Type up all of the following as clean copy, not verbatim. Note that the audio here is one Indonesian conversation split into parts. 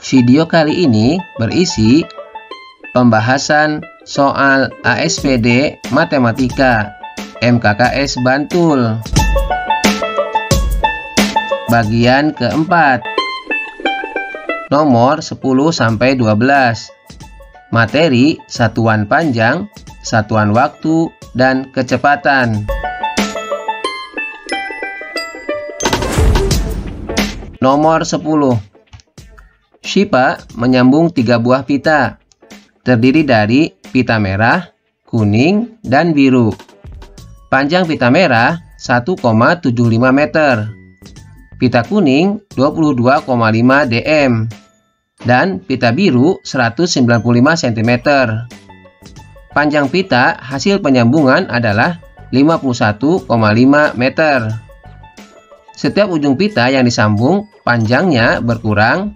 Video kali ini berisi pembahasan soal ASPD Matematika MKKS Bantul bagian keempat, nomor 10-12. Materi satuan panjang, satuan waktu, dan kecepatan. Nomor 10. Syifa menyambung 3 buah pita, terdiri dari pita merah, kuning, dan biru. Panjang pita merah 1,75 meter, pita kuning 22,5 dm, dan pita biru 195 cm. Panjang pita hasil penyambungan adalah 51,5 meter. Setiap ujung pita yang disambung panjangnya berkurang ...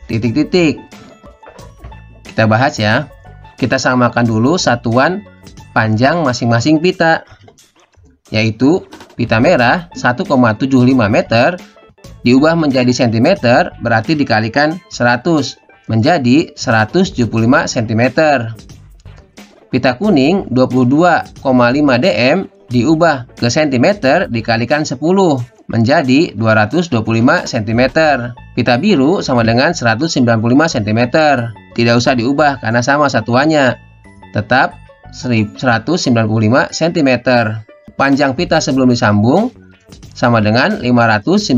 Kita bahas ya. Kita samakan dulu satuan panjang masing-masing pita, yaitu pita merah 1,75 meter diubah menjadi cm berarti dikalikan 100 menjadi 175 cm. Pita kuning 22,5 dm diubah ke cm dikalikan 10 menjadi 225 cm. Pita biru sama dengan 195 cm. Tidak usah diubah karena sama satuannya, tetap 195 cm. Panjang pita sebelum disambung sama dengan 595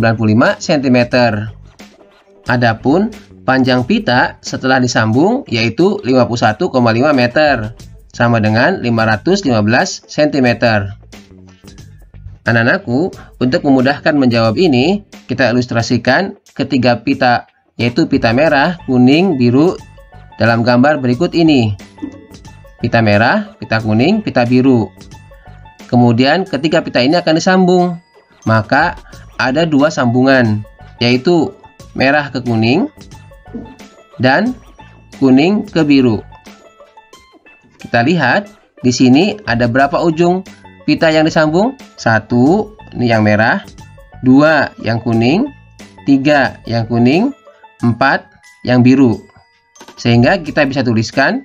cm. Adapun panjang pita setelah disambung yaitu 51,5 meter sama dengan 515 cm. Anak-anakku, untuk memudahkan menjawab ini, kita ilustrasikan ketiga pita, yaitu pita merah, kuning, biru dalam gambar berikut ini. Pita merah, pita kuning, pita biru. Kemudian ketiga pita ini akan disambung. Maka ada 2 sambungan, yaitu merah ke kuning dan kuning ke biru. Kita lihat di sini ada berapa ujung pita yang disambung? 1, ini yang merah, 2 yang kuning, 3 yang kuning, 4 yang biru. Sehingga kita bisa tuliskan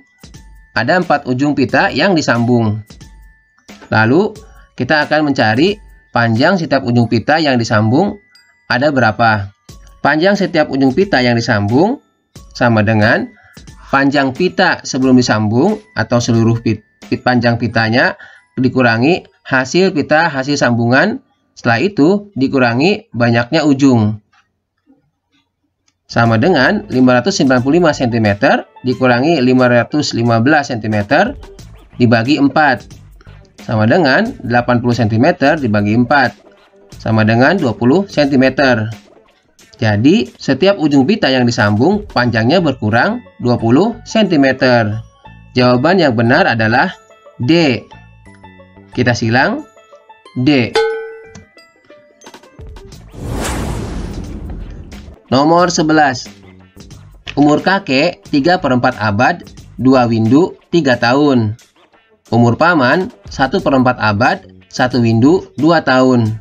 ada 4 ujung pita yang disambung. Lalu kita akan mencari panjang setiap ujung pita yang disambung ada berapa. Panjang setiap ujung pita yang disambung sama dengan panjang pita sebelum disambung atau seluruh panjang pitanya dikurangi hasil pita hasil sambungan, setelah itu dikurangi banyaknya ujung. Sama dengan 595 cm dikurangi 515 cm dibagi 4. Sama dengan 80 cm dibagi 4. Sama dengan 20 cm. Jadi setiap ujung pita yang disambung panjangnya berkurang 20 cm. Jawaban yang benar adalah D. Kita silang D. Nomor 11. Umur kakek 3/4 abad, 2 windu 3 tahun. Umur paman 1/4 abad, 1 windu 2 tahun.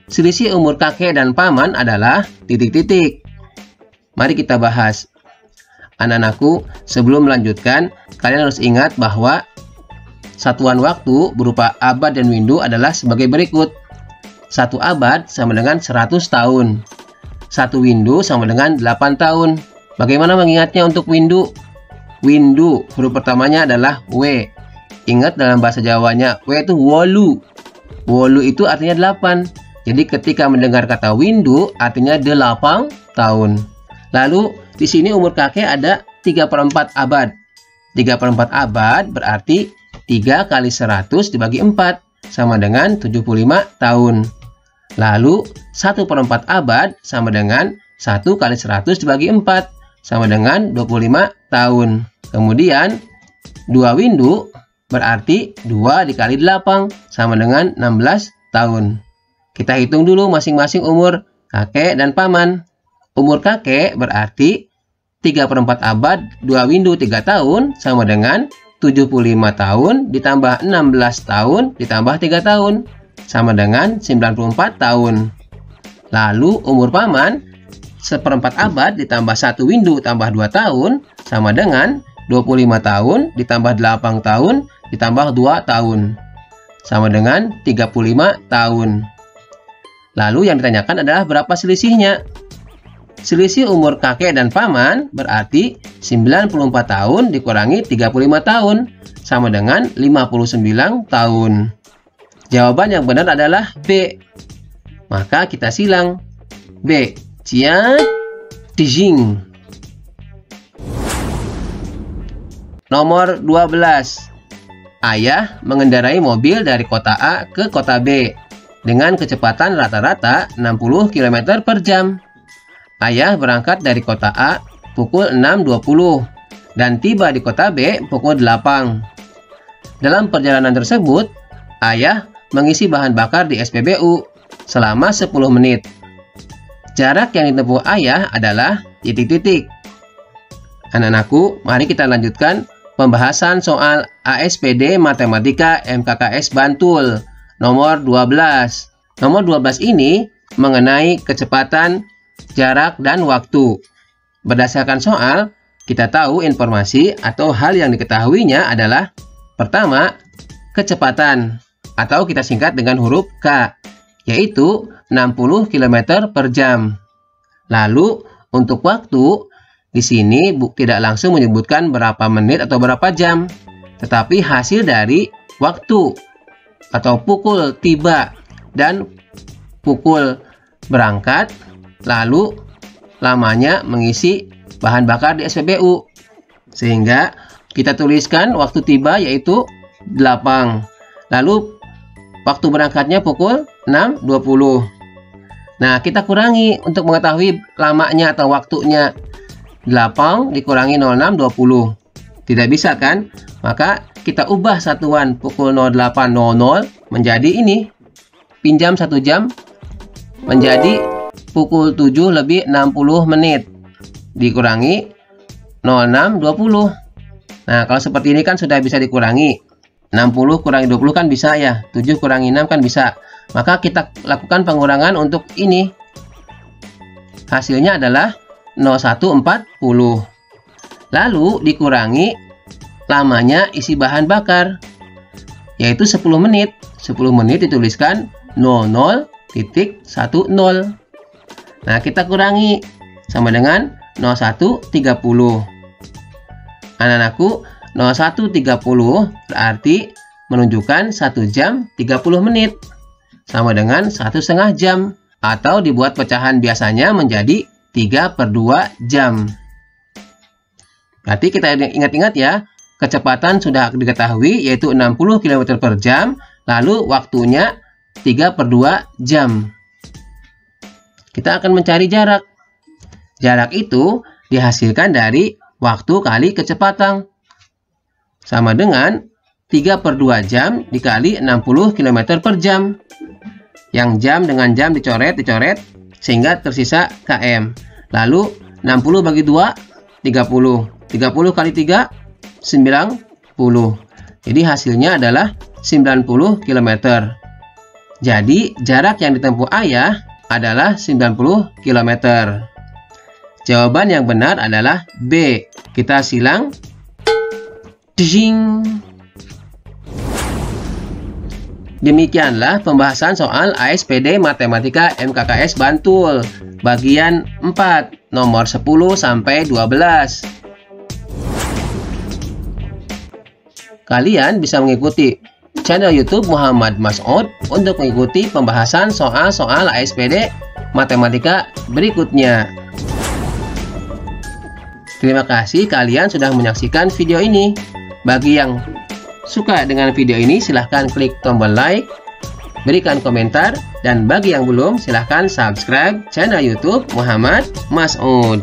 Selisih umur kakek dan paman adalah ... Mari kita bahas. Anak-anakku, sebelum melanjutkan, kalian harus ingat bahwa satuan waktu berupa abad dan windu adalah sebagai berikut. 1 abad sama dengan 100 tahun. 1 windu sama dengan 8 tahun. Bagaimana mengingatnya untuk windu? Windu, huruf pertamanya adalah W. Ingat dalam bahasa Jawanya, W itu wolu. Wolu itu artinya 8. Jadi ketika mendengar kata windu, artinya 8 tahun. Lalu di sini umur kakek ada 3/4 abad. 3/4 abad berarti 3 kali 100 dibagi 4 sama dengan 75 tahun. Lalu 1/4 abad sama dengan 1 kali 100 dibagi 4 sama dengan 25 tahun. Kemudian 2 windu berarti 2 dikali 8 sama dengan 16 tahun. Kita hitung dulu masing-masing umur kakek dan paman. Umur kakek berarti 3/4 abad 2 windu 3 tahun sama dengan 75 tahun ditambah 16 tahun ditambah 3 tahun sama dengan 94 tahun. Lalu umur paman 1/4 abad ditambah 1 windu tambah 2 tahun sama dengan 25 tahun ditambah 8 tahun ditambah 2 tahun sama dengan 35 tahun. Lalu yang ditanyakan adalah berapa selisihnya. Selisih umur kakek dan paman berarti 94 tahun dikurangi 35 tahun sama dengan 59 tahun. Jawaban yang benar adalah B. Maka kita silang. B. Jia Dijing. Nomor 12. Ayah mengendarai mobil dari kota A ke kota B dengan kecepatan rata-rata 60 km per jam. Ayah berangkat dari kota A pukul 6.20 dan tiba di kota B pukul 8. Dalam perjalanan tersebut, ayah mengisi bahan bakar di SPBU selama 10 menit. Jarak yang ditempuh ayah adalah titik-titik. Anak-anakku, mari kita lanjutkan pembahasan soal ASPD Matematika MKKS Bantul nomor 12. Nomor 12 ini mengenai kecepatan, jarak, dan waktu. Berdasarkan soal, kita tahu informasi atau hal yang diketahuinya adalah pertama, kecepatan atau kita singkat dengan huruf K, yaitu 60 km per jam. Lalu, untuk waktu, di sini tidak langsung menyebutkan berapa menit atau berapa jam, tetapi hasil dari waktu atau pukul tiba dan pukul berangkat, lalu lamanya mengisi bahan bakar di SPBU. Sehingga kita tuliskan waktu tiba yaitu 8. Lalu waktu berangkatnya pukul 6.20. Nah, kita kurangi untuk mengetahui lamanya atau waktunya. 8 dikurangi 06.20. Tidak bisa kan? Maka kita ubah satuan pukul 08.00 menjadi ini. Pinjam 1 jam menjadi pukul 7 lebih 60 menit. Dikurangi 06.20. Nah, kalau seperti ini kan sudah bisa dikurangi. 60 kurangi 20 kan bisa ya. 7 kurangi 6 kan bisa. Maka kita lakukan pengurangan untuk ini. Hasilnya adalah 01.40. Lalu dikurangi lamanya isi bahan bakar, yaitu 10 menit. 10 menit dituliskan 00.10. Nah, kita kurangi sama dengan 01.30. Anak-anakku, 01.30 berarti menunjukkan 1 jam 30 menit sama dengan 1,5 jam, atau dibuat pecahan biasanya menjadi 3/2 jam. Berarti kita ingat-ingat ya, kecepatan sudah diketahui yaitu 60 km per jam, lalu waktunya 3/2 jam. Kita akan mencari jarak. Jarak itu dihasilkan dari waktu kali kecepatan. Sama dengan 3/2 jam dikali 60 km per jam. Yang jam dengan jam dicoret sehingga tersisa km. Lalu 60 bagi 2, 30. 30 kali 3, 90. Jadi hasilnya adalah 90 km. Jadi jarak yang ditempuh ayah adalah 90 km. Jawaban yang benar adalah B. Kita silang. Ding. Demikianlah pembahasan soal ASPD Matematika MKKS Bantul bagian 4 nomor 10 sampai 12. Kalian bisa mengikuti channel YouTube Muhammad Mas'ud untuk mengikuti pembahasan soal-soal ASPD Matematika berikutnya. Terima kasih kalian sudah menyaksikan video ini. Bagi yang suka dengan video ini, silahkan klik tombol like, berikan komentar, dan bagi yang belum, silahkan subscribe channel YouTube Muhammad Mas'ud.